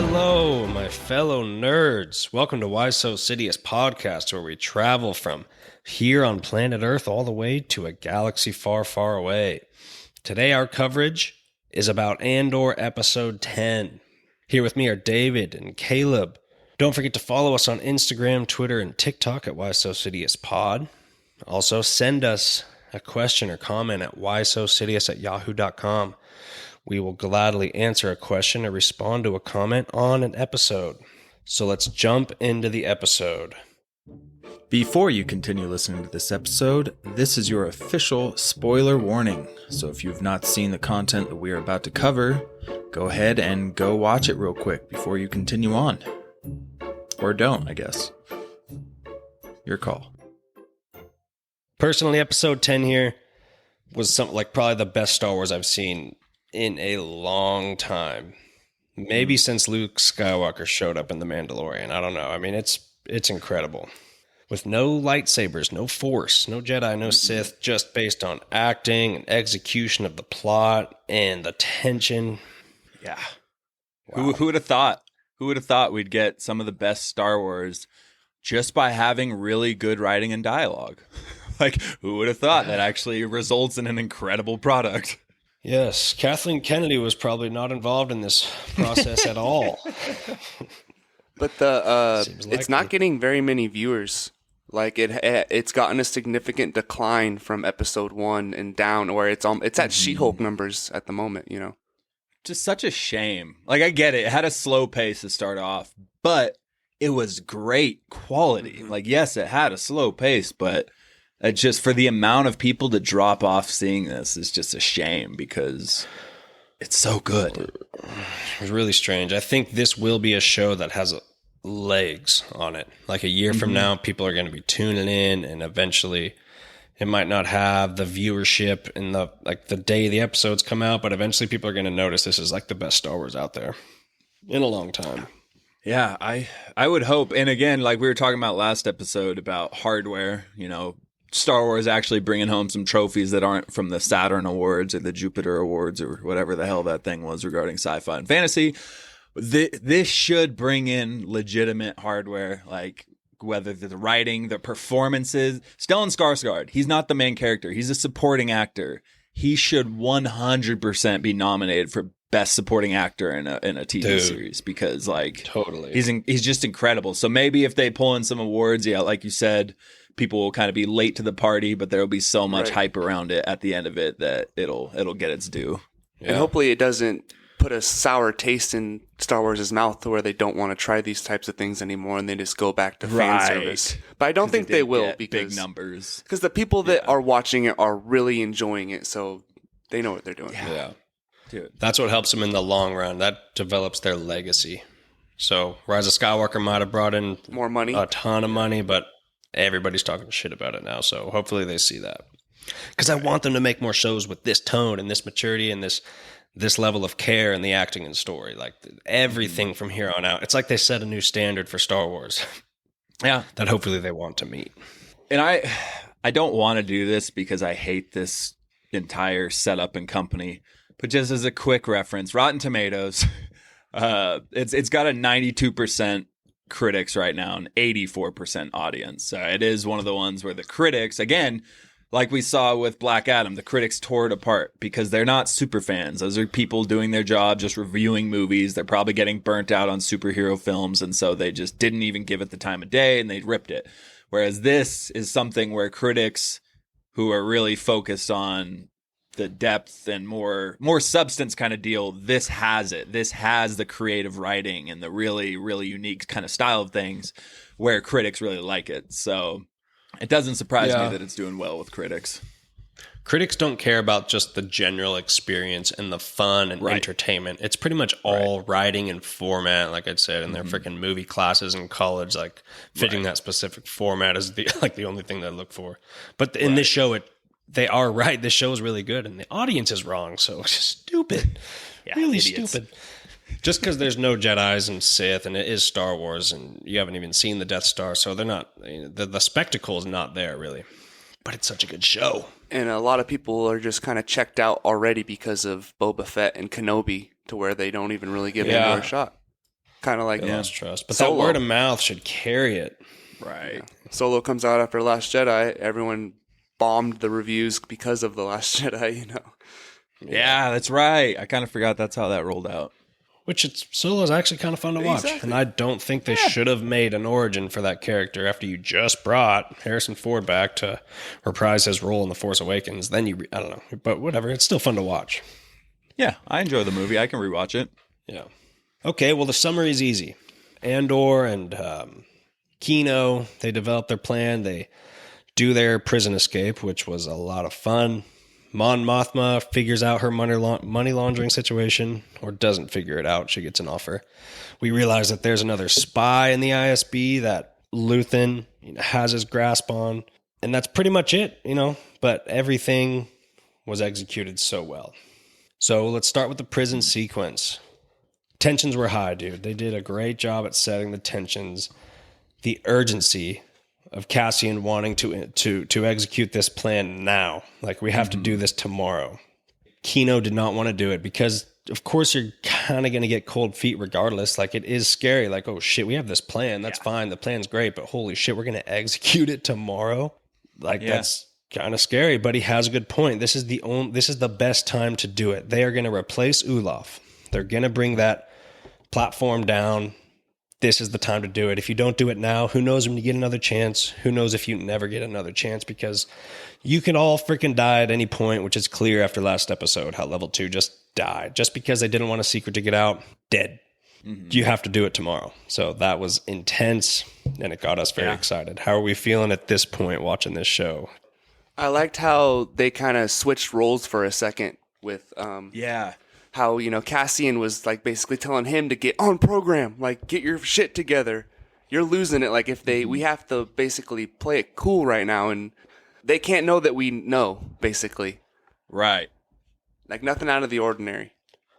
Hello, my fellow nerds. Welcome to whysosidious podcast, where we travel from here on planet Earth all the way to a galaxy far, far away. Today, our coverage is about Andor episode 10. Here with me are David and Caleb. Don't forget to follow us on Instagram, Twitter, and TikTok at whysosidiouspod. Also, send us a question or comment at whysosidious@yahoo.com. We will gladly answer a question or respond to a comment on an episode. So let's jump into the episode. Before you continue listening to this episode, this is your official spoiler warning. So if you've not seen the content that we are about to cover, go ahead and go watch it real quick before you continue on. Or don't, I guess. Your call. Personally, episode 10 here was something like probably the best Star Wars I've seen in a long time. Maybe since Luke Skywalker showed up in The Mandalorian. I don't know. I mean, it's incredible. With no lightsabers, no Force, no Jedi, no Sith, just based on acting and execution of the plot and the tension. Yeah. Wow. Who would have thought? Who would have thought we'd get some of the best Star Wars just by having really good writing and dialogue? Like, who would have thought that actually results in an incredible product? Yes, Kathleen Kennedy was probably not involved in this process at all. But it's not getting very many viewers. Like it's gotten a significant decline from episode 1 and down, where it's at She-Hulk numbers at the moment. You know, just such a shame. Like, I get it; it had a slow pace to start off, but it was great quality. Mm-hmm. Like, yes, it had a slow pace, but just for the amount of people to drop off seeing this is just a shame because it's so good. It's really strange. I think this will be a show that has legs on it. Like a year from now, people are going to be tuning in, and eventually it might not have the viewership in the day the episodes come out, but eventually people are going to notice this is like the best Star Wars out there in a long time. Yeah, I would hope. And again, like we were talking about last episode about hardware, you know, Star Wars actually bringing home some trophies that aren't from the Saturn Awards or the Jupiter Awards or whatever the hell that thing was regarding sci-fi and fantasy. This should bring in legitimate hardware, like whether the writing, the performances. Stellan Skarsgard, he's not the main character. He's a supporting actor. He should 100% be nominated for Best Supporting Actor in a TV series because, like, totally, he's just incredible. So maybe if they pull in some awards, yeah, like you said, people will kind of be late to the party, but there will be so much hype around it at the end of it that it'll get its due. Yeah. And hopefully it doesn't put a sour taste in Star Wars' mouth to where they don't want to try these types of things anymore and they just go back to fan service. But I don't think they will because big numbers. Because the people that are watching it are really enjoying it, so they know what they're doing. Yeah. Dude. That's what helps them in the long run. That develops their legacy. So Rise of Skywalker might have brought in more money, a ton of money, but everybody's talking shit about it now, so hopefully they see that. Because I want them to make more shows with this tone and this maturity and this level of care in the acting and story. Like everything from here on out. It's like they set a new standard for Star Wars. Yeah. That hopefully they want to meet. And I don't want to do this because I hate this entire setup and company. But just as a quick reference, Rotten Tomatoes, it's got a 92% critics right now and 84% audience. So it is one of the ones where the critics, again, like we saw with Black Adam, the critics tore it apart because they're not super fans. Those are people doing their job, just reviewing movies. They're probably getting burnt out on superhero films, and so they just didn't even give it the time of day, and they ripped it. Whereas this is something where critics who are really focused on the depth and more substance kind of deal, this has it. This has the creative writing and the really, really unique kind of style of things where critics really like it. So it doesn't surprise me that it's doing well with critics. Critics don't care about just the general experience and the fun and entertainment. It's pretty much all writing and format, like I said, in their freaking movie classes in college, like fitting that specific format is the only thing they look for. But in this show, they are right. This show is really good, and the audience is wrong. So it's stupid, really idiots. Stupid. Just because there's no Jedis and Sith, and it is Star Wars, and you haven't even seen the Death Star, so they're not. The spectacle is not there really. But it's such a good show. And a lot of people are just kind of checked out already because of Boba Fett and Kenobi, to where they don't even really give Andor a shot. Kind of like They lost trust. But Solo. that word of mouth should carry it. Right. Yeah. Solo comes out after Last Jedi. Everyone bombed the reviews because of The Last Jedi, you know. Yeah, that's right. I kind of forgot that's how that rolled out. Which Solo is actually kind of fun to watch. Exactly. And I don't think they should have made an origin for that character after you just brought Harrison Ford back to reprise his role in The Force Awakens. Then I don't know. But whatever. It's still fun to watch. Yeah, I enjoy the movie. I can rewatch it. Yeah. Okay, well, the summary is easy. Andor and Kino, they develop their plan. They do their prison escape, which was a lot of fun. Mon Mothma figures out her money laundering situation, or doesn't figure it out. She gets an offer. We realize that there's another spy in the ISB that Luthen has his grasp on. And that's pretty much it, But everything was executed so well. So let's start with the prison sequence. Tensions were high, dude. They did a great job at setting the tensions. The urgency of Cassian wanting to execute this plan now. Like, we have to do this tomorrow. Kino did not want to do it because, of course, you're kind of going to get cold feet regardless. Like, it is scary. Like, oh, shit, we have this plan. That's fine. The plan's great. But holy shit, we're going to execute it tomorrow? Like, that's kind of scary. But he has a good point. This is the best time to do it. They are going to replace Olaf. They're going to bring that platform down. This is the time to do it. If you don't do it now, who knows when you get another chance? Who knows if you never get another chance? Because you can all freaking die at any point, which is clear after last episode, how level 2 just died. Just because they didn't want a secret to get out, dead. You have to do it tomorrow. So that was intense, and it got us very excited. How are we feeling at this point watching this show? I liked how they kind of switched roles for a second with how, Cassian was like basically telling him to get on program, like get your shit together. You're losing it. Like we have to basically play it cool right now, and they can't know that we know, basically. Right. Like nothing out of the ordinary.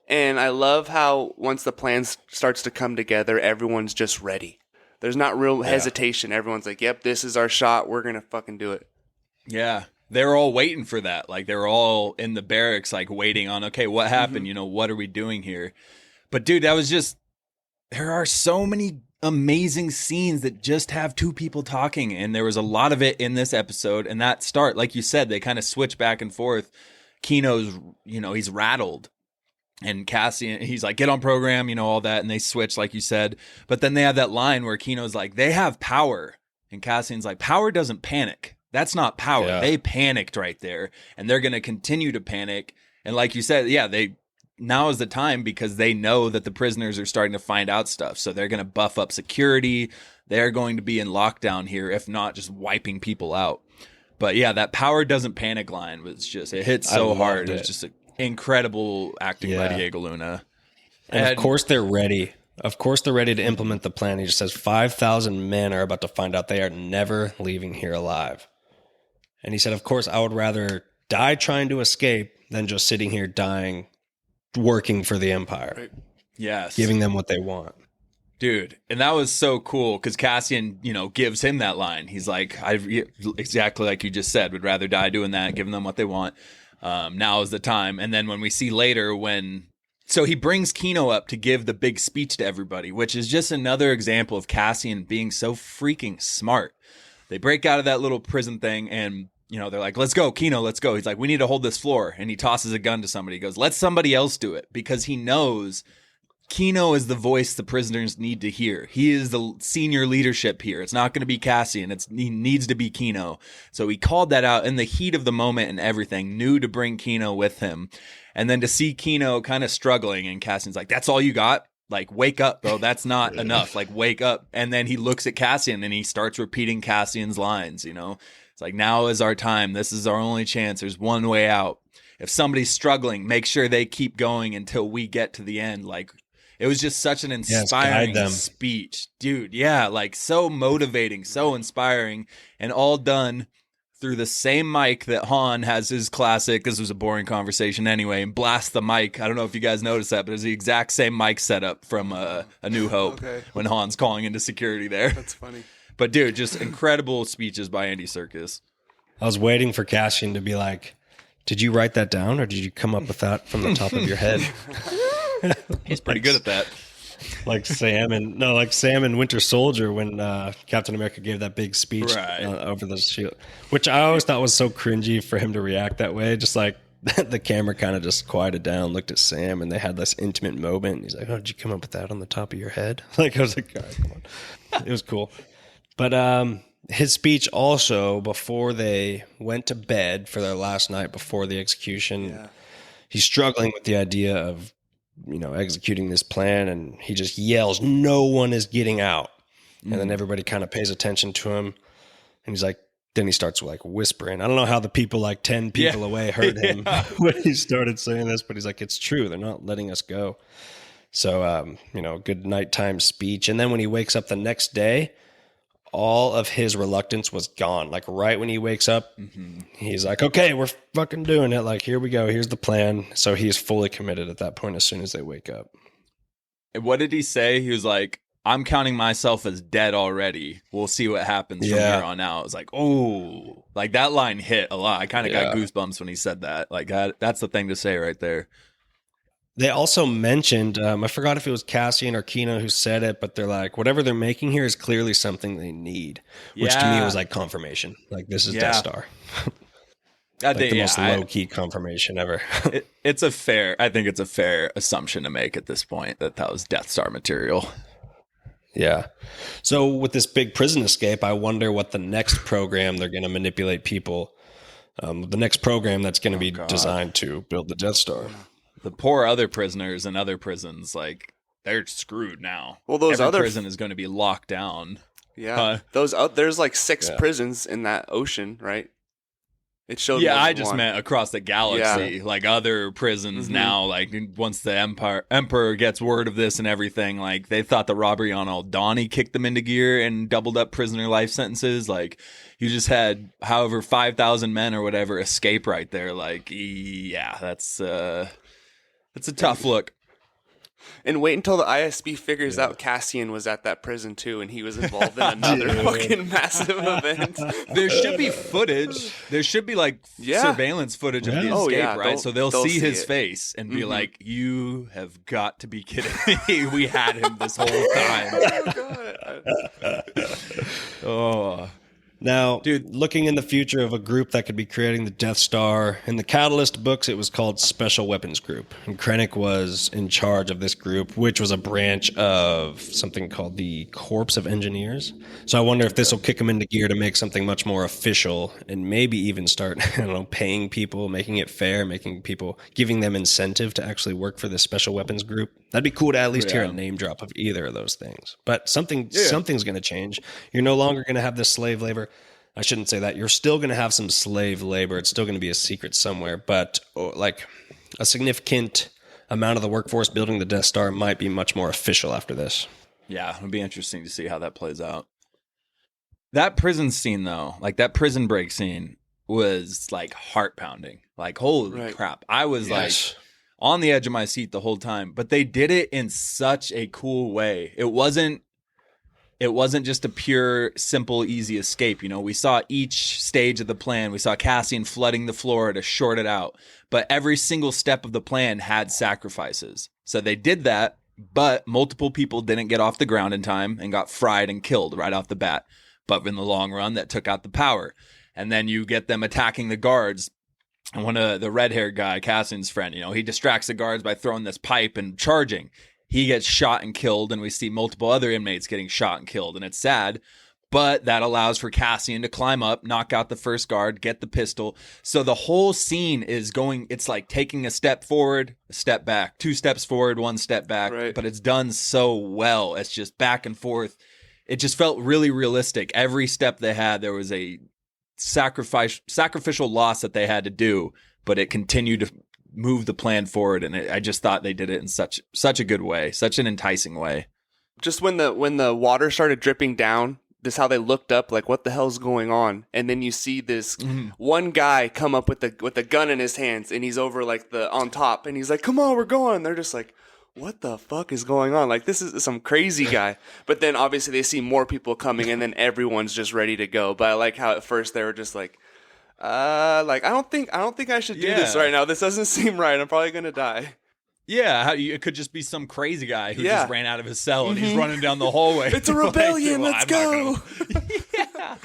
And I love how once the plan starts to come together, everyone's just ready. There's not real hesitation. Everyone's like, yep, this is our shot. We're going to fucking do it. Yeah. They were all waiting for that. Like, they were all in the barracks, like, waiting on, okay, what happened? What are we doing here? But, dude, that was just, there are so many amazing scenes that just have two people talking. And there was a lot of it in this episode. And that start, like you said, they kind of switch back and forth. Kino's, he's rattled. And Cassian, he's like, get on program, all that. And they switch, like you said. But then they have that line where Kino's like, they have power. And Cassian's like, power doesn't panic. That's not power. Yeah. They panicked right there, and they're going to continue to panic. And like you said, now is the time because they know that the prisoners are starting to find out stuff. So they're going to buff up security. They're going to be in lockdown here, if not just wiping people out. But yeah, that power doesn't panic line was just, it hit so hard. It was just incredible acting by Diego Luna. And of course they're ready. Of course they're ready to implement the plan. He just says 5,000 men are about to find out they are never leaving here alive. And he said, of course, I would rather die trying to escape than just sitting here dying, working for the Empire. Right. Yes. Giving them what they want. Dude, and that was so cool because Cassian, gives him that line. He's like, exactly like you just said, would rather die doing that, giving them what they want. Now is the time. And then when we see later so he brings Kino up to give the big speech to everybody, which is just another example of Cassian being so freaking smart. They break out of that little prison thing and, they're like, let's go, Kino, let's go. He's like, we need to hold this floor. And he tosses a gun to somebody. He goes, let somebody else do it because he knows Kino is the voice the prisoners need to hear. He is the senior leadership here. It's not going to be Cassian. He needs to be Kino. So he called that out in the heat of the moment and everything, knew to bring Kino with him. And then to see Kino kind of struggling and Cassian's like, that's all you got? Like, wake up, bro. That's not enough. Like, wake up. And then he looks at Cassian and he starts repeating Cassian's lines, It's like, now is our time. This is our only chance. There's one way out. If somebody's struggling, make sure they keep going until we get to the end. Like, it was just such an inspiring speech. Dude, like so motivating, so inspiring, and all done through the same mic that Han has his classic, this was a boring conversation anyway, and blast the mic. I don't know if you guys noticed that, but it's the exact same mic setup from A New Hope when Han's calling into security there. That's funny. But dude, just incredible speeches by Andy Serkis. I was waiting for Cassian to be like, did you write that down or did you come up with that from the top of your head? He's pretty good at that. like Sam and Winter Soldier when Captain America gave that big speech Right. over the shield, which I always thought was so cringy for him to react that way. Just like the camera kind of just quieted down, looked at Sam, and they had this intimate moment. And he's like, "Oh, did you come up with that on the top of your head?" Like I was like, "All right, come on." It was cool, but his speech also before they went to bed for their last night before the execution. Yeah. He's struggling with the idea of, executing this plan, and he just yells, "No one is getting out." And then everybody kind of pays attention to him, and he's like, then he starts like whispering. I don't know how the people like 10 people away heard him when he started saying this, but he's like, it's true. They're not letting us go. So, good nighttime speech. And then when he wakes up the next day, all of his reluctance was gone. Like right when he wakes up, he's like, okay, we're fucking doing it. Like, here we go. Here's the plan. So he's fully committed at that point as soon as they wake up. What did he say? He was like, I'm counting myself as dead already. We'll see what happens from here on out. It's like, oh, like that line hit a lot. I kind of got goosebumps when he said that. Like that's the thing to say right there. They also mentioned, I forgot if it was Cassian or Kino who said it, but they're like, whatever they're making here is clearly something they need, which to me was like confirmation. Like, this is Death Star. Like the most low-key confirmation ever. I think it's a fair assumption to make at this point that was Death Star material. Yeah. So with this big prison escape, I wonder what the next program they're going to manipulate people, the next program that's going to be designed to build the Death Star. The poor other prisoners in other prisons, like, they're screwed now. Well, those Every other prison is going to be locked down. Yeah, there's like 6 prisons in that ocean, right? It showed. Yeah, I just meant across the galaxy, like other prisons now. Like once the Emperor gets word of this and everything, like they thought the robbery on Aldhani kicked them into gear and doubled up prisoner life sentences. Like you just had however 5,000 men or whatever escape right there. Like yeah, that's a tough look. And wait until the ISB figures out Cassian was at that prison too, and he was involved in another fucking massive event. There should be footage. There should be like surveillance footage of the escape, right? So they'll see his face and be like, "You have got to be kidding me! We had him this whole time." Oh. Now, dude, looking in the future of a group that could be creating the Death Star, in the Catalyst books, it was called Special Weapons Group. And Krennic was in charge of this group, which was a branch of something called the Corps of Engineers. So I wonder if this will kick them into gear to make something much more official and maybe even start, paying people, making it fair, giving them incentive to actually work for this Special Weapons Group. That'd be cool to at least hear a name drop of either of those things. But something's going to change. You're no longer going to have this slave labor. I shouldn't say that. You're still going to have some slave labor. It's still going to be a secret somewhere. But like a significant amount of the workforce building the Death Star might be much more official after this. Yeah, it'll be interesting to see how that plays out. That prison scene, though, like that prison break scene was like heart pounding. Like, holy crap. I was like on the edge of my seat the whole time, but they did it in such a cool way. It wasn't just a pure, simple, easy escape. We saw each stage of the plan. We saw Cassian flooding the floor to short it out, but every single step of the plan had sacrifices. So they did that, but multiple people didn't get off the ground in time and got fried and killed right off the bat. But in the long run, that took out the power. And then you get them attacking the guards. And one of the red-haired guy, Cassian's friend, he distracts the guards by throwing this pipe and charging. He gets shot and killed, and we see multiple other inmates getting shot and killed. And it's sad, but that allows for Cassian to climb up, knock out the first guard, get the pistol. So the whole scene is it's like taking a step forward, a step back, 2 steps forward, 1 step back. Right. But it's done so well. It's just back and forth. It just felt really realistic. Every step they had, there was a sacrificial loss that they had to do, but it continued to move the plan forward. And I just thought they did it in such a good way, such an enticing way. Just when the water started dripping down, this how they looked up, like, what the hell's going on? And then you see this one guy come up with a gun in his hands, and he's over like on top, and he's like, "Come on, we're going." And they're just like, what the fuck is going on? Like, this is some crazy guy. But then obviously they see more people coming, and then everyone's just ready to go. But I like how at first they were just like, I don't think I should do this right now. This doesn't seem right. I'm probably gonna die. Yeah, it could just be some crazy guy who just ran out of his cell and he's running down the hallway. It's a rebellion. Let's go. Yeah,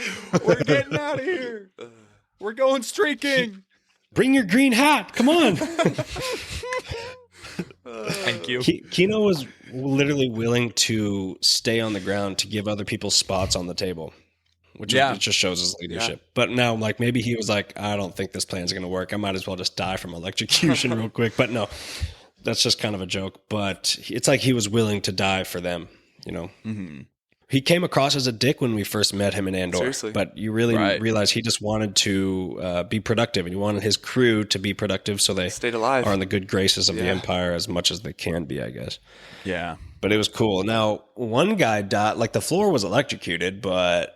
we're getting out of here. We're going streaking. Bring your green hat. Come on. Thank you. Kino was literally willing to stay on the ground to give other people spots on the table, which it just shows his leadership. Yeah. But now, like, maybe he was like, I don't think this plan's going to work. I might as well just die from electrocution real quick. But no, that's just kind of a joke. But it's like he was willing to die for them, you know? Mm-hmm. He came across as a dick when we first met him in Andor. Seriously. But you really realize he just wanted to be productive, and he wanted his crew to be productive so they stayed alive, are in the good graces of the Empire as much as they can be, I guess. Yeah. But it was cool. Now, one guy died, like the floor was electrocuted, but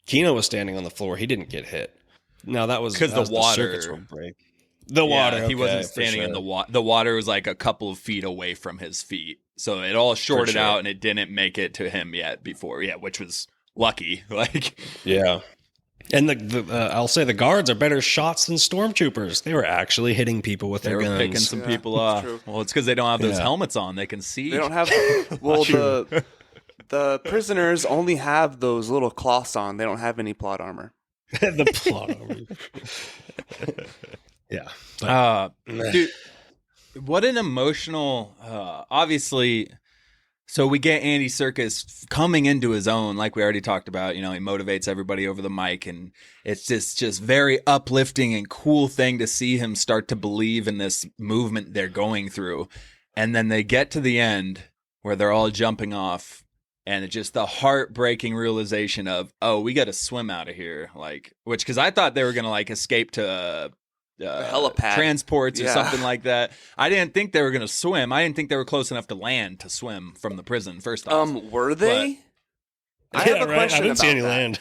Kino was standing on the floor. He didn't get hit. Now, that was because the water circuits will break. The water. He wasn't standing in the water. The water was like a couple of feet away from his feet. So it all shorted out and it didn't make it to him yet before. Yeah, which was lucky. Like, yeah. And I'll say the guards are better shots than stormtroopers. They were actually hitting people with their guns. They were picking some people off. Well, it's because they don't have those helmets on. They can see. They don't have. Well, the prisoners only have those little cloths on. They don't have any plot armor. The plot armor. Yeah. Dude, what an emotional, obviously. So we get Andy Serkis coming into his own, like we already talked about. You know, he motivates everybody over the mic, and it's just very uplifting and cool thing to see him start to believe in this movement they're going through. And then they get to the end where they're all jumping off, and it's just the heartbreaking realization of, oh, we got to swim out of here. Like, because I thought they were going to like escape to helipad transports or something like that. I didn't think they were going to swim. I didn't think they were close enough to land to swim from the prison. First off, were they? I have a question. I didn't see any land.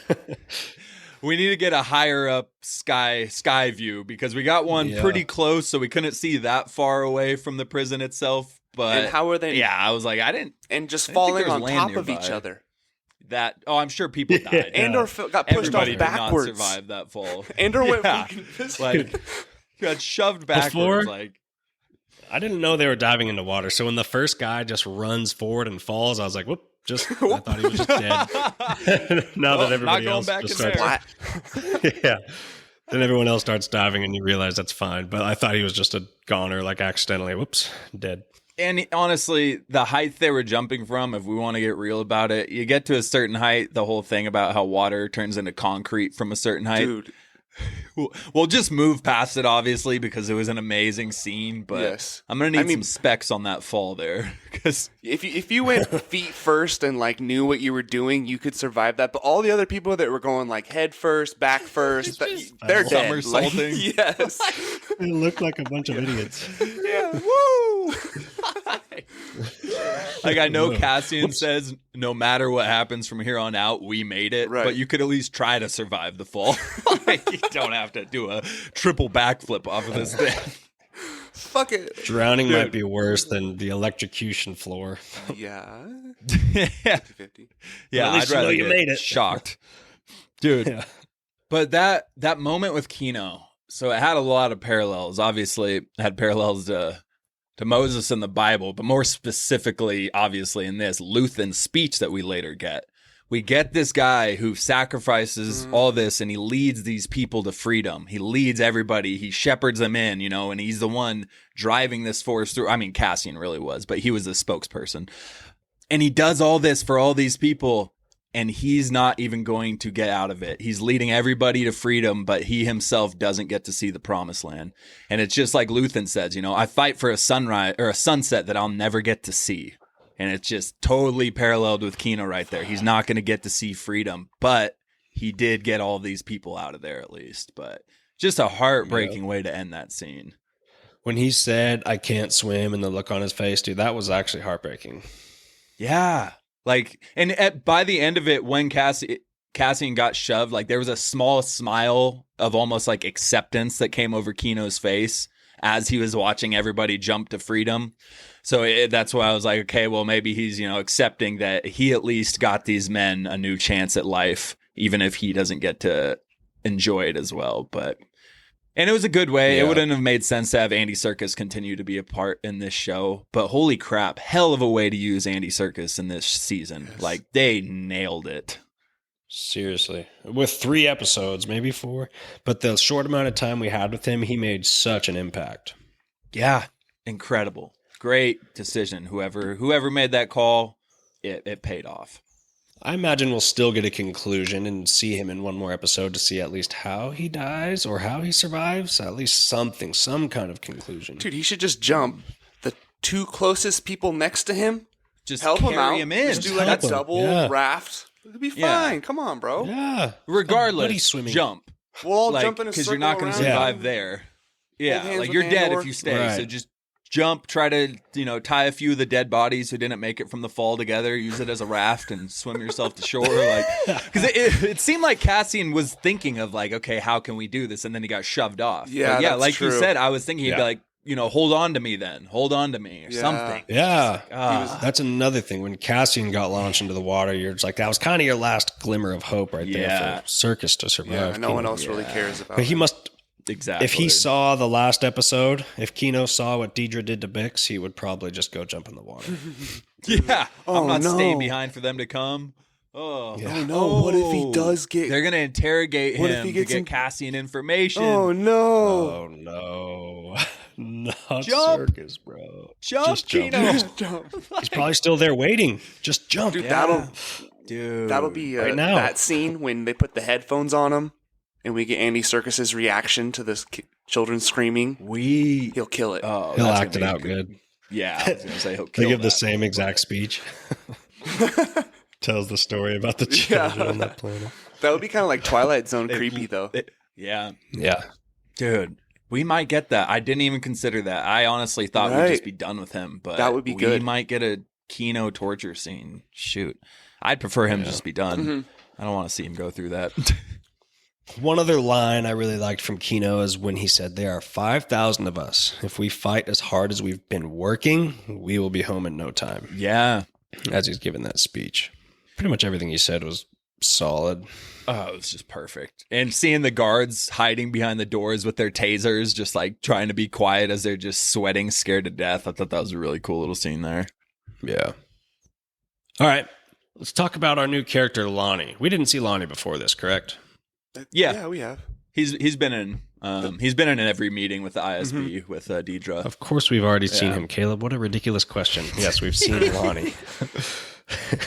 We need to get a higher up sky view because we got one pretty close, so we couldn't see that far away from the prison itself. But and how were they? Yeah, I was like, and just falling on top of each other. I'm sure people died. Andor got pushed off backwards. Did not survive that fall. Andor went fucking pissed. Like, got shoved backwards. I didn't know they were diving into water. So when the first guy just runs forward and falls, I was like, whoop. I thought he was just dead. Now that everybody else just starts. Yeah. Then everyone else starts diving and you realize that's fine. But I thought he was just a goner, like accidentally, whoops, dead. And honestly, the height they were jumping from, if we want to get real about it, you get to a certain height, the whole thing about how water turns into concrete from a certain height. Dude. We'll just move past it, obviously, because it was an amazing scene. But I'm going to need some specs on that fall there. Because if you went feet first and like knew what you were doing, you could survive that. But all the other people that were going like head first, back first, they're dead. Somersaulting. Yes. They look like a bunch of idiots. Yeah. Woo! Like, I know Cassian says no matter what happens from here on out, we made it. Right. But you could at least try to survive the fall. Like, you don't have to do a triple backflip off of this thing. Fuck it. Drowning might be worse than the electrocution floor. Yeah. 50-50. Yeah, I'd rather you made it. Shocked. Dude. Yeah. But that moment with Kino, so it had a lot of parallels. Obviously, it had parallels to Moses in the Bible, but more specifically, obviously, in this Luthen's speech that we later get. We get this guy who sacrifices all this, and he leads these people to freedom. He leads everybody. He shepherds them in, you know, and he's the one driving this force through. I mean, Cassian really was, but he was the spokesperson. And he does all this for all these people, and he's not even going to get out of it. He's leading everybody to freedom, but he himself doesn't get to see the promised land. And it's just like Luthen says, you know, I fight for a sunrise or a sunset that I'll never get to see. And it's just totally paralleled with Kino right there. He's not going to get to see freedom, but he did get all these people out of there at least. But just a heartbreaking way to end that scene. When he said, I can't swim, and the look on his face, dude, that was actually heartbreaking. Yeah. Like, and by the end of it, when Cassian got shoved, like there was a small smile of almost like acceptance that came over Kino's face as he was watching everybody jump to freedom. So that's why I was like, okay, well, maybe he's, you know, accepting that he at least got these men a new chance at life, even if he doesn't get to enjoy it as well. But And it was a good way. Yeah. It wouldn't have made sense to have Andy Serkis continue to be a part in this show. But holy crap, hell of a way to use Andy Serkis in this season. Yes. Like, they nailed it. Seriously. With 3 episodes, maybe 4. But the short amount of time we had with him, he made such an impact. Yeah, incredible. Great decision. Whoever made that call, it paid off. I imagine we'll still get a conclusion and see him in one more episode to see at least how he dies or how he survives. At least something, some kind of conclusion. Dude, he should just jump. The 2 closest people next to him, Just help him out. carry him in. Just do like help a him. double Yeah. raft. It'll be Yeah. fine. Come on, bro. Yeah. Regardless, Buddy swimming. jump. We'll all Like, jump in a circle because you're not going to around survive him. there. Hold Yeah, hands like with you're dead Andor. if you stay. So Right. just jump, try to, tie a few of the dead bodies who didn't make it from the fall together, use it as a raft and swim yourself to shore. Like, because it seemed like Cassian was thinking of like, okay, how can we do this? And then he got shoved off. Yeah, But yeah, that's like you true. said, I was thinking he'd be Yeah. like, hold on to me then. Hold on to me or Yeah. something. Yeah. Ah. That's another thing. When Cassian got launched into the water, you're just like, that was kind of your last glimmer of hope right Yeah. there for Circus to survive. Yeah, no one else Yeah. really cares about But he him. must, Exactly. if he saw the last episode, if Kino saw what Deedra did to Bix, he would probably just go jump in the water. Yeah. Oh, I'm not no. staying behind for them to come. Oh. Yeah. Oh no, what if he does get... They're going to interrogate What if him he to gets get in- Cassian information. Oh no. Oh, no. Not Jump. Circus, bro. Jump, Just jump. Kino. Jump. He's probably still there waiting. Just jump. Dude, Yeah. Dude. that'll be Right now. that scene when they put the headphones on him and we get Andy Serkis's reaction to this children screaming. He'll kill it. Oh, He'll that's act it gonna out be good. Yeah, I was going to say he'll They kill give the that. same exact speech. Tells the story about the children on that planet. That would be kind of like Twilight Zone creepy, though. Yeah. Yeah. Dude, we might get that. I didn't even consider that. I honestly thought we'd Right. just be done with him, but That would be we good. might get a Kino torture scene. Shoot. I'd prefer him Yeah. to just be done. Mhm. I don't want to see him go through that. One other line I really liked from Kino is when he said, "There are 5,000 of us. If we fight as hard as we've been working, we will be home in no time." Yeah. As he's giving that speech. Pretty much everything he said was solid. Oh, it was just perfect. And seeing the guards hiding behind the doors with their tasers, just like trying to be quiet as they're just sweating, scared to death. I thought that was a really cool little scene there. Yeah. All right. Let's talk about our new character, Lonnie. We didn't see Lonnie before this, correct? Yeah. we have. He's been in every meeting with the ISB with Deedra. Of course, we've already seen Yeah. him. Caleb, what a ridiculous question. Yes, we've seen Lonnie.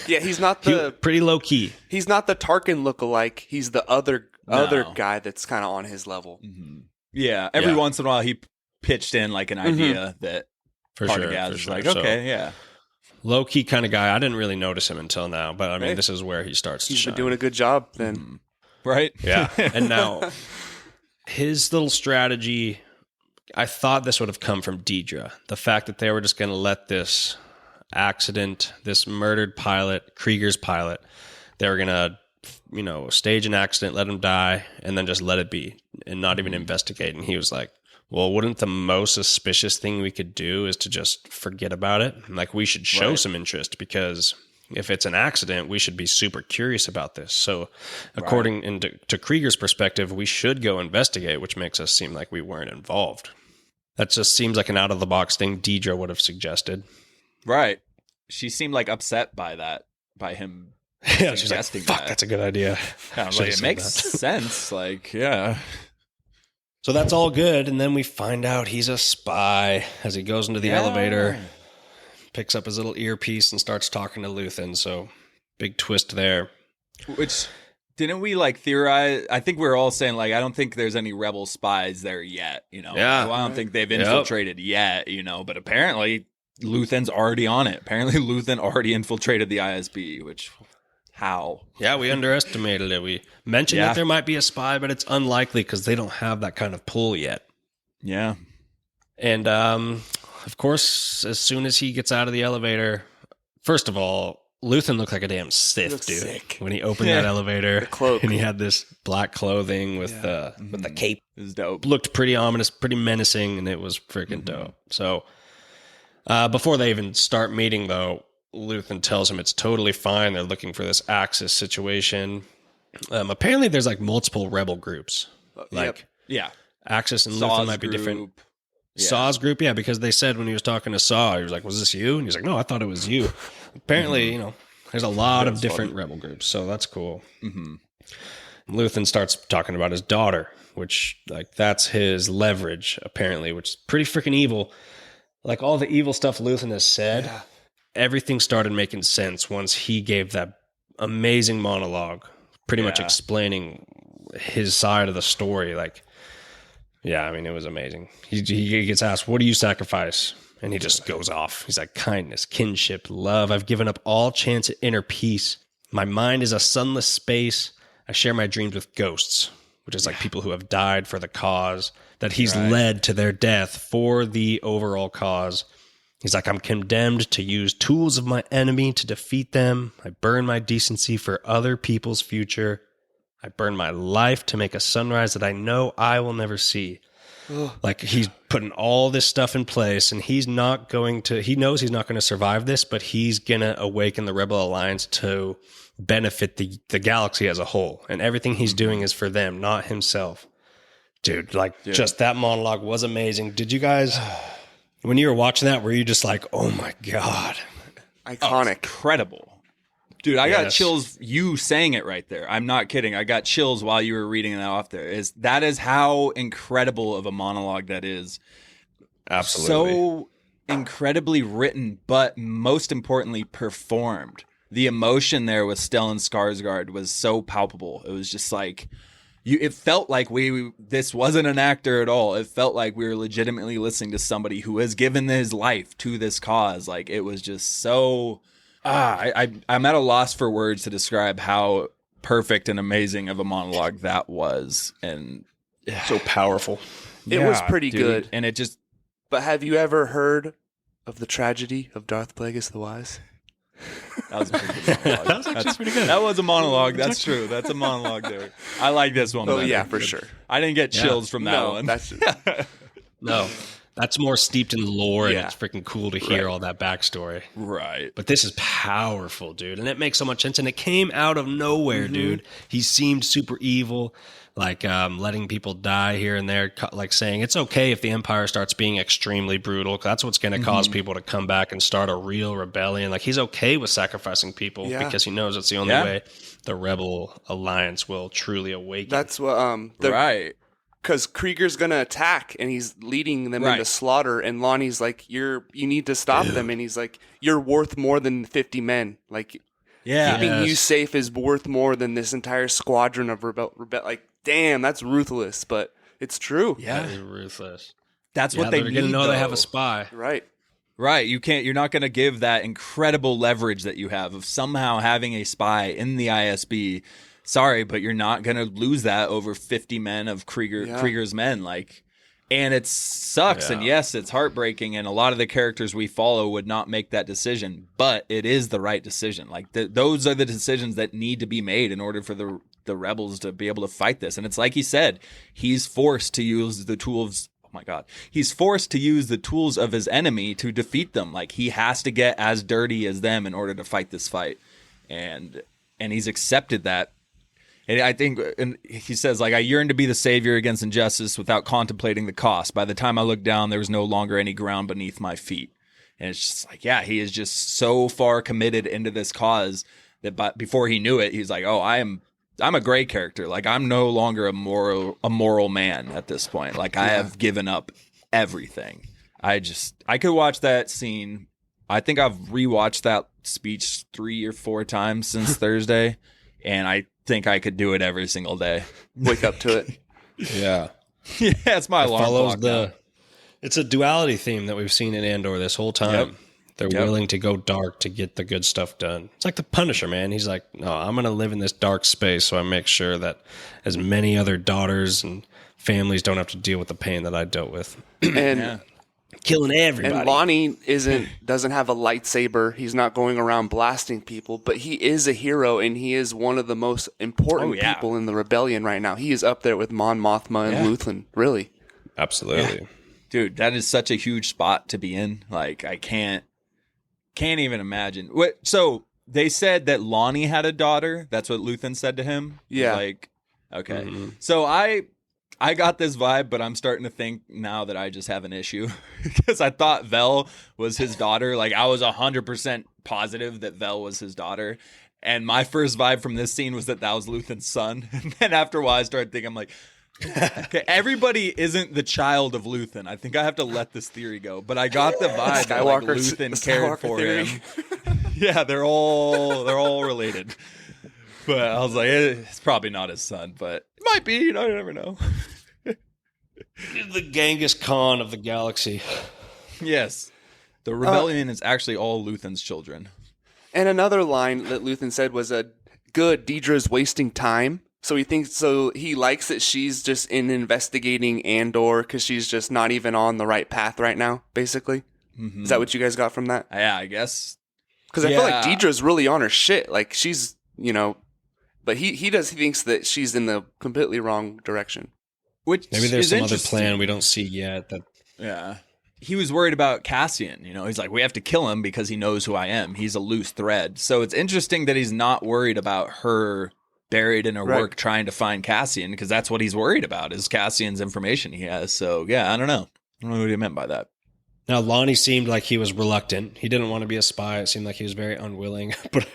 Yeah, he's not He- the pretty low key. he's not the Tarkin lookalike. He's the other No. guy that's kind of on his level. Yeah, every Yeah. once in a while he pitched in like an idea that For Partagaz sure. was For like, sure. okay, yeah. Low key kind of guy. I didn't really notice him until now, but I mean, Hey. this is where he starts to He's shine. been doing a good job then. Right? Yeah. And now his little strategy, I thought this would have come from Deedra. The fact that they were just going to let this accident, this murdered pilot, Krieger's pilot, they were going to, stage an accident, let him die, and then just let it be and not even investigate. And he was like, well, wouldn't the most suspicious thing we could do is to just forget about it? Like, we should show Right. some interest because if it's an accident, we should be super curious about this. So according to Krieger's perspective, we should go investigate, which makes us seem like we weren't involved. That just seems like an out-of-the-box thing Deedra would have suggested. Right. She seemed like upset by that, by him. Yeah, she's like, Suggesting fuck, that. that's a good idea. Kind of Should've like, it said makes that. sense. Like, yeah. So that's all good, and then we find out he's a spy as he goes into the elevator, picks up his little earpiece, and starts talking to Luthen. So big twist there. Which, didn't we like theorize? I think we were all saying, like, I don't think there's any rebel spies there yet, Yeah. Well, I don't think they've Yep. infiltrated yet, but apparently Luthen's already on it. Apparently Luthen already infiltrated the ISB, which, how? Yeah, we underestimated it. We mentioned Yeah. that there might be a spy, but it's unlikely because they don't have that kind of pull yet. Yeah. And of course, as soon as he gets out of the elevator, first of all, Luthen looked like a damn Sith, looks dude. sick. When he opened that elevator, The cloak. and he had this black clothing with the cape. It was dope. Looked pretty ominous, pretty menacing, and it was freaking dope. So before they even start meeting, though, Luthen tells him it's totally fine. They're looking for this Axis situation. Apparently, there's like multiple rebel groups. Like Yep. Yeah. Axis and Saw's Luthen might be different. group. Yeah. Saw's group, yeah, because they said when he was talking to Saw, he was like, "Was this you?" And he's like, "No, I thought it was you." Apparently, there's a lot of different rebel groups, so that's cool. Mm-hmm. Luthen starts talking about his daughter, which that's his leverage apparently, which is pretty freaking evil. Like all the evil stuff Luthen has said, everything started making sense once he gave that amazing monologue, pretty much explaining his side of the story. It was amazing. He gets asked, "What do you sacrifice?" And he just goes off. He's like, "Kindness, kinship, love. I've given up all chance at inner peace. My mind is a sunless space. I share my dreams with ghosts," which is like people who have died for the cause, that he's led to their death for the overall cause. He's like, "I'm condemned to use tools of my enemy to defeat them. I burn my decency for other people's future. I burn my life to make a sunrise that I know I will never see." Like he's putting all this stuff in place, and he knows he's not going to survive this, but he's going to awaken the Rebel Alliance to benefit the galaxy as a whole. And everything he's doing is for them, not himself. Dude, just that monologue was amazing. Did you guys, when you were watching that, were you just like, "Oh my God"? Iconic. Incredible. Dude, I got chills you saying it right there. I'm not kidding. I got chills while you were reading that off there. That is how incredible of a monologue that is. Absolutely. So incredibly written, but most importantly, performed. The emotion there with Stellan Skarsgard was so palpable. It was just like, it felt like this wasn't an actor at all. It felt like we were legitimately listening to somebody who has given his life to this cause. Like, it was just so... I'm at a loss for words to describe how perfect and amazing of a monologue that was, and so powerful. It was pretty good, and it just. But have you ever heard of the tragedy of Darth Plagueis the Wise? That was a pretty good monologue. That was actually pretty good. That was a monologue. That's true. That's a monologue there. I like this one. Oh better. Yeah, for sure. I didn't get chills from that one. No. That's more steeped in lore, and it's freaking cool to hear all that backstory. Right. But this is powerful, dude, and it makes so much sense, and it came out of nowhere, dude. He seemed super evil, letting people die here and there, saying it's okay if the Empire starts being extremely brutal. That's what's going to cause people to come back and start a real rebellion. He's okay with sacrificing people because he knows it's the only way the Rebel Alliance will truly awaken. That's what right. Because Krieger's gonna attack, and he's leading them into slaughter, and Lonnie's like, you need to stop them," and he's like, "You're worth more than 50 men. Keeping you safe is worth more than this entire squadron of rebel. Damn, that's ruthless, but it's true." Yeah, that is ruthless. That's what they they're need. Gonna know they have a spy, right? Right. You're not gonna give that incredible leverage that you have of somehow having a spy in the ISB. Sorry, but you're not going to lose that over 50 men of Krieger's men. And it sucks. And yes, it's heartbreaking. And a lot of the characters we follow would not make that decision, but it is the right decision. Those are the decisions that need to be made in order for the rebels to be able to fight this. And it's like he said, he's forced to use the tools. Oh my God. He's forced to use the tools of his enemy to defeat them. He has to get as dirty as them in order to fight this fight. And he's accepted that. And I think, and he says, I yearn to be the savior against injustice without contemplating the cost. By the time I looked down, there was no longer any ground beneath my feet. And it's just he is just so far committed into this cause that before he knew it, he's like, "Oh, I'm a gray character. I'm no longer a moral man at this point. I have given up everything." I could watch that scene. I think I've rewatched that speech 3 or 4 times since Thursday, and I think I could do it every single day. Wake up to it. Yeah. Yeah, it's my alarm clock. It's a duality theme that we've seen in Andor this whole time. They're willing to go dark to get the good stuff done. It's like the Punisher, man. He's like, "No, I'm going to live in this dark space so I make sure that as many other daughters and families don't have to deal with the pain that I dealt with." And killing everybody. And Lonnie doesn't have a lightsaber. He's not going around blasting people, but he is a hero, and he is one of the most important people in the rebellion right now. He is up there with Mon Mothma and Luthen, really. Absolutely. Yeah. Dude, that is such a huge spot to be in. I can't even imagine. So they said that Lonnie had a daughter. That's what Luthen said to him. Yeah. Okay. Mm-hmm. So I I got this vibe, but I'm starting to think now that I just have an issue because I thought Vel was his daughter. Like I was 100% positive that Vel was his daughter. And my first vibe from this scene was that was Luthen's son. And then after a while, I started thinking, I'm like, okay, everybody isn't the child of Luthen. I think I have to let this theory go. But I got the vibe that like, Luthen cared for him. Yeah, they're all related. But I was like, it's probably not his son, but it might be. You never know. The Genghis Khan of the galaxy. Yes. The rebellion is actually all Luthen's children. And another line that Luthen said was good, Deedra's wasting time. So he likes that she's just investigating Andor because she's just not even on the right path right now, basically. Mm-hmm. Is that what you guys got from that? Yeah, I guess. Because I feel like Deedra's really on her shit. Like she's, but he thinks that she's in the completely wrong direction. Which maybe there's some other plan we don't see yet. Yeah. He was worried about Cassian. He's like, we have to kill him because he knows who I am. He's a loose thread. So it's interesting that he's not worried about her buried in her work trying to find Cassian, because that's what he's worried about is Cassian's information he has. So yeah, I don't know what he meant by that. Now, Lonnie seemed like he was reluctant. He didn't want to be a spy. It seemed like he was very unwilling. But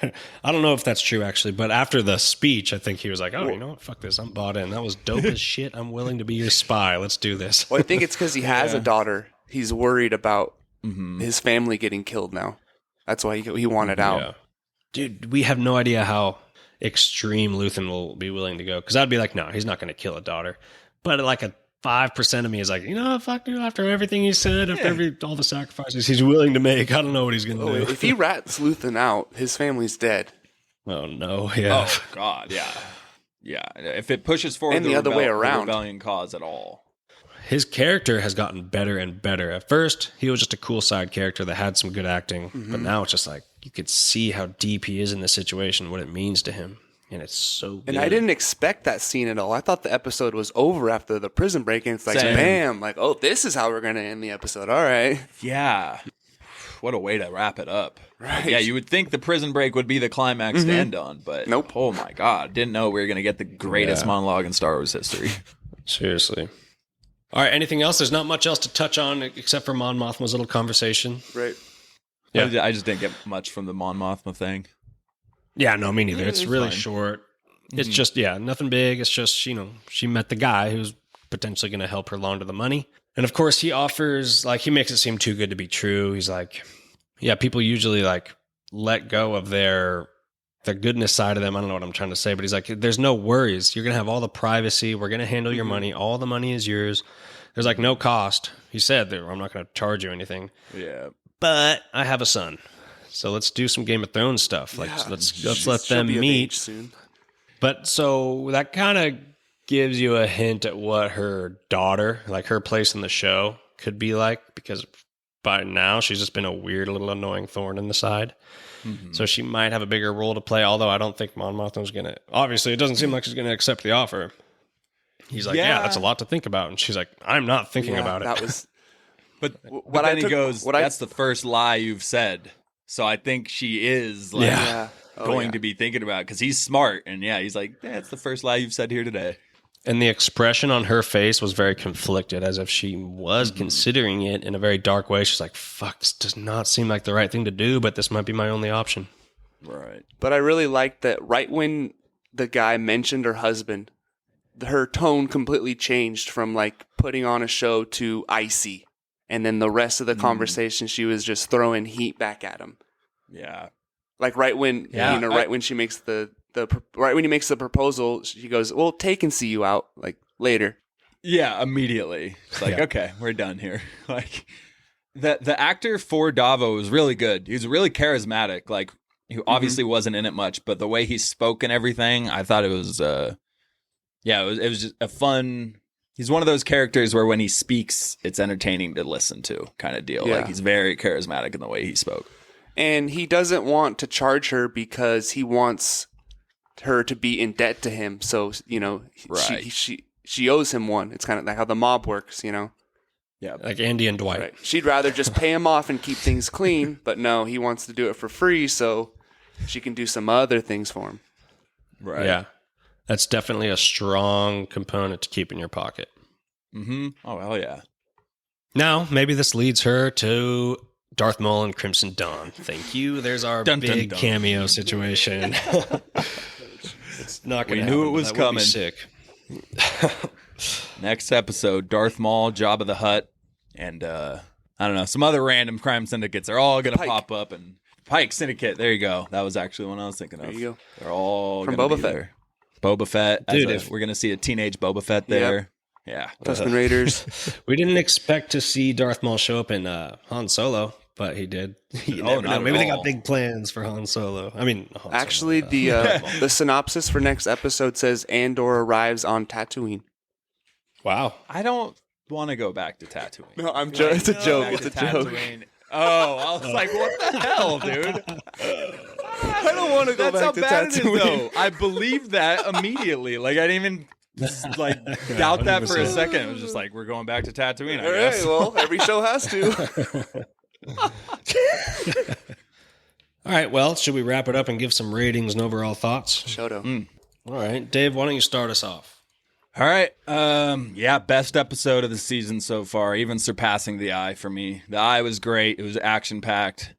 I don't know if that's true, actually. But after the speech, I think he was like, oh, you know what? Fuck this. I'm bought in. That was dope as shit. I'm willing to be your spy. Let's do this. Well, I think it's because he has a daughter. He's worried about his family getting killed now. That's why he wanted out. Yeah. Dude, we have no idea how extreme Luthen will be willing to go. Because I'd be like, no, he's not going to kill a daughter. But like a 5% of me is like, fuck you, after everything he said, after all the sacrifices he's willing to make, I don't know what he's going to do. If he rats Luthen out, his family's dead. Oh, no, yeah. Oh, God, yeah. Yeah, if it pushes forward and the other way around. The rebellion cause at all. His character has gotten better and better. At first, he was just a cool side character that had some good acting, but now it's just like, you could see how deep he is in the situation, what it means to him. And it's so good. And I didn't expect that scene at all. I thought the episode was over after the prison break, and it's like, bam, like, oh, this is how we're going to end the episode. All right. Yeah. What a way to wrap it up. Right. Like, yeah, you would think the prison break would be the climax to end on, but nope. Oh my God. Didn't know we were going to get the greatest monologue in Star Wars history. Seriously. All right, anything else? There's not much else to touch on except for Mon Mothma's little conversation. Right. Yeah. I just didn't get much from the Mon Mothma thing. Yeah, no, me neither. It's really short. It's just, nothing big. It's just, she met the guy who's potentially going to help her launder the money. And of course, he offers, he makes it seem too good to be true. He's like, yeah, people usually, let go of their goodness side of them. I don't know what I'm trying to say, but he's like, there's no worries. You're going to have all the privacy. We're going to handle your money. All the money is yours. There's, no cost. He said, I'm not going to charge you anything. Yeah. But I have a son. So let's do some Game of Thrones stuff. Let's let them meet. Soon. But so that kind of gives you a hint at what her daughter, her place in the show, could be like, because by now she's just been a weird little annoying thorn in the side. Mm-hmm. So she might have a bigger role to play, although I don't think Mon Mothma's going to... Obviously, it doesn't seem like she's going to accept the offer. He's like, yeah, that's a lot to think about. And she's like, I'm not thinking about it. That was... But then he goes, that's the first lie you've said. So I think she is going to be thinking about it because he's smart. And he's like, it's the first lie you've said here today. And the expression on her face was very conflicted, as if she was considering it in a very dark way. She's like, fuck, this does not seem like the right thing to do, but this might be my only option. Right. But I really liked that right when the guy mentioned her husband, her tone completely changed from putting on a show to icy. And then the rest of the conversation, she was just throwing heat back at him. Yeah. Right when, right when she makes right when he makes the proposal, she goes, well, take and see you out later. Yeah, immediately. It's okay, we're done here. The actor for Davo was really good. He was really charismatic. He obviously wasn't in it much, but the way he spoke and everything, I thought it was, it was just a fun. He's one of those characters where when he speaks, it's entertaining to listen to, kind of deal. Yeah. He's very charismatic in the way he spoke. And he doesn't want to charge her because he wants her to be in debt to him. So, she owes him one. It's kind of like how the mob works, Yeah. Like Andy and Dwight. Right. She'd rather just pay him off and keep things clean, but no, he wants to do it for free so she can do some other things for him. Right. Yeah. That's definitely a strong component to keep in your pocket. Mm-hmm. Oh, hell yeah. Now, maybe this leads her to Darth Maul and Crimson Dawn. Thank you. There's our Dun, big dun, dun. cameo situation. It's not going We to knew happen, it was but that would be coming. sick. Next episode, Darth Maul, Jabba the Hutt, and I don't know, some other random crime syndicates are all going to pop up. And Pike Syndicate, there you go. That was actually one I was thinking of. There you go. They're all From gonna Boba be Fett. there. Boba Fett. Dude, We're going to see a teenage Boba Fett there. Yeah. Tusken Raiders. We didn't expect to see Darth Maul show up in Han Solo, but he did. You never know. not Maybe at they all. got big plans for Han Solo. I mean, Han Solo, Actually, the synopsis for next episode says Andor arrives on Tatooine. wow. I don't want to go back to Tatooine. No, I'm joking. It's a joke. It's a joke. Oh, I was like, what the hell, dude? I don't want to go That's how back to bad it is, Tatooine. though. I believed that immediately. Like, I didn't even doubt that for a 100%. second. It was just like, we're going back to Tatooine, I All guess. right, well, every show has to. All right, well, should we wrap it up and give some ratings and overall thoughts? Shoto. All right, Dave, why don't you start us off? All right. Yeah, best episode of the season so far, even surpassing The Eye for me. The Eye was great. It was action-packed.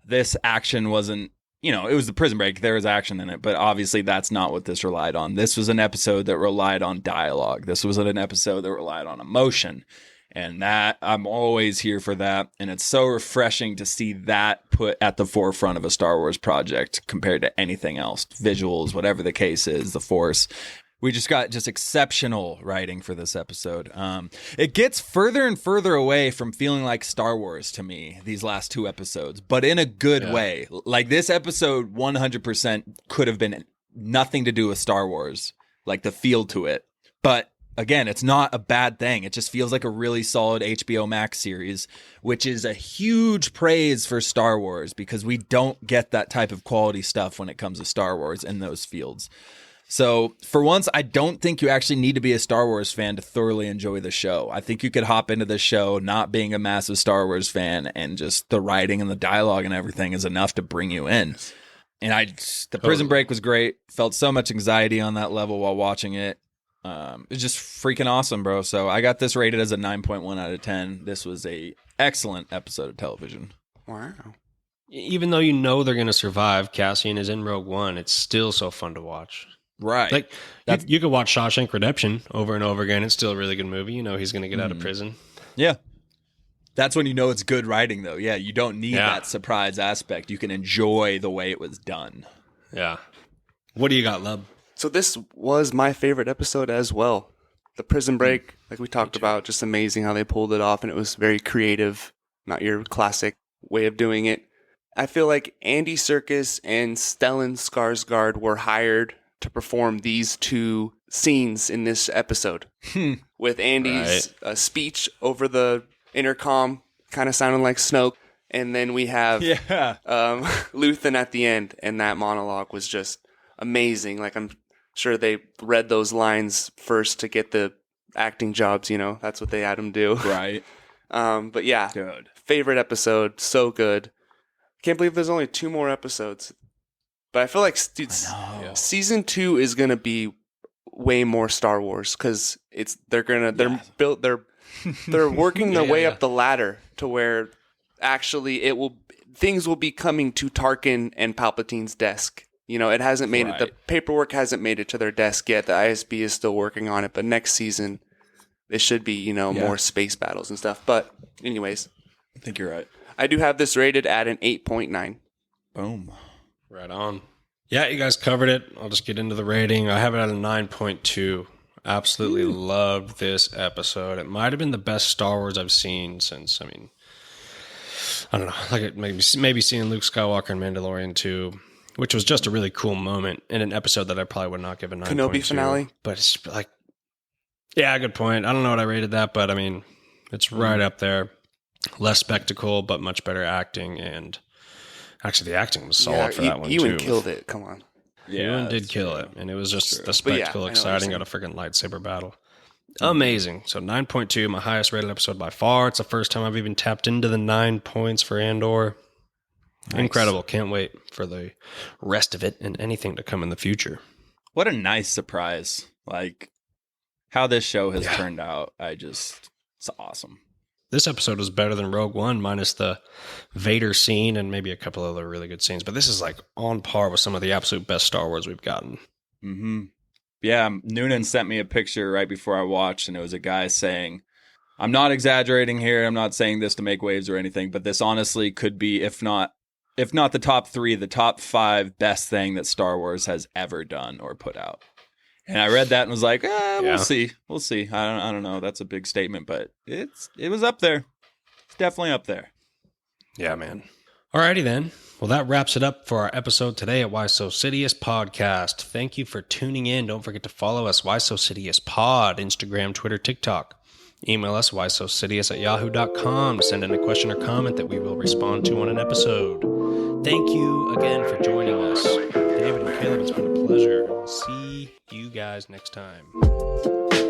This action wasn't, it was the prison break. There was action in it, but obviously that's not what this relied on. This was an episode that relied on dialogue. This was an episode that relied on emotion. And that, I'm always here for that. And it's so refreshing to see that put at the forefront of a Star Wars project compared to anything else. Visuals, whatever the case is, the Force. We just got exceptional writing for this episode. It gets further and further away from feeling like Star Wars to me, these last two episodes, but in a good way. Like this episode 100% could have been nothing to do with Star Wars, like the feel to it. But again, it's not a bad thing. It just feels like a really solid HBO Max series, which is a huge praise for Star Wars because we don't get that type of quality stuff when it comes to Star Wars in those fields. So for once, I don't think you actually need to be a Star Wars fan to thoroughly enjoy the show. I think you could hop into the show not being a massive Star Wars fan, and just the writing and the dialogue and everything is enough to bring you in. And the prison break was great. Felt so much anxiety on that level while watching it. It's just freaking awesome, bro. So I got this rated as a 9.1 out of 10. This was a excellent episode of television. Wow. Even though they're going to survive, Cassian is in Rogue One. It's still so fun to watch. Right. Like you could watch Shawshank Redemption over and over again. It's still a really good movie. He's going to get out of prison. Yeah. That's when it's good writing, though. Yeah, you don't need that surprise aspect. You can enjoy the way it was done. Yeah. What do you got, Lub? So this was my favorite episode as well. The prison break, like we talked about, just amazing how they pulled it off, and it was very creative, not your classic way of doing it. I feel like Andy Serkis and Stellan Skarsgard were hired to perform these two scenes in this episode. With Andy's speech over the intercom, kind of sounding like Snoke, and then we have Luthen at the end, and that monologue was just amazing. Like, I'm sure they read those lines first to get the acting jobs, that's what they had them do. Right. But yeah, Good. favorite episode, so good. Can't believe there's only 2 more episodes. But I feel like season 2 is gonna be way more Star Wars because they're working their way up the ladder to where actually things will be coming to Tarkin and Palpatine's desk. It hasn't made it. The paperwork hasn't made it to their desk yet. The ISB is still working on it, but next season it should be more space battles and stuff. But anyways, I think you're right. I do have this rated at an 8.9. Boom. Right on. Yeah, you guys covered it. I'll just get into the rating. I have it at a 9.2. Absolutely loved this episode. It might have been the best Star Wars I've seen since, I don't know, like maybe seeing Luke Skywalker and Mandalorian 2, which was just a really cool moment in an episode that I probably would not give a 9.2. Kenobi finale. But it's like, yeah, good point. I don't know what I rated that, but it's right up there. Less spectacle, but much better acting, and actually the acting was solid for that one Ewan too. killed it. Come on. Ewan did kill it, and it was just the spectacle, I know exciting, got a freaking lightsaber battle. Amazing. So 9.2, my highest rated episode by far. It's the first time I've even tapped into the 9 points for Andor. Nice. Incredible. Can't wait for the rest of it and anything to come in the future. What a nice surprise. Like, how this show has turned out, it's awesome. This episode was better than Rogue One, minus the Vader scene and maybe a couple other really good scenes. But this is like on par with some of the absolute best Star Wars we've gotten. Mm-hmm. Yeah, Noonan sent me a picture right before I watched, and it was a guy saying, I'm not exaggerating here, I'm not saying this to make waves or anything, but this honestly could be, if not the top 3, the top 5 best thing that Star Wars has ever done or put out. And I read that and was like, we'll see. We'll see. I don't know. That's a big statement, but it was up there. It's definitely up there. Yeah, man. Alrighty then. Well, that wraps it up for our episode today at Why So Sidious Podcast. Thank you for tuning in. Don't forget to follow us, Why So Sidious Pod, Instagram, Twitter, TikTok. Email us, whysosidious@yahoo.com. Send in a question or comment that we will respond to on an episode. Thank you again for joining us. David and Caleb, it's been a pleasure. See you guys next time.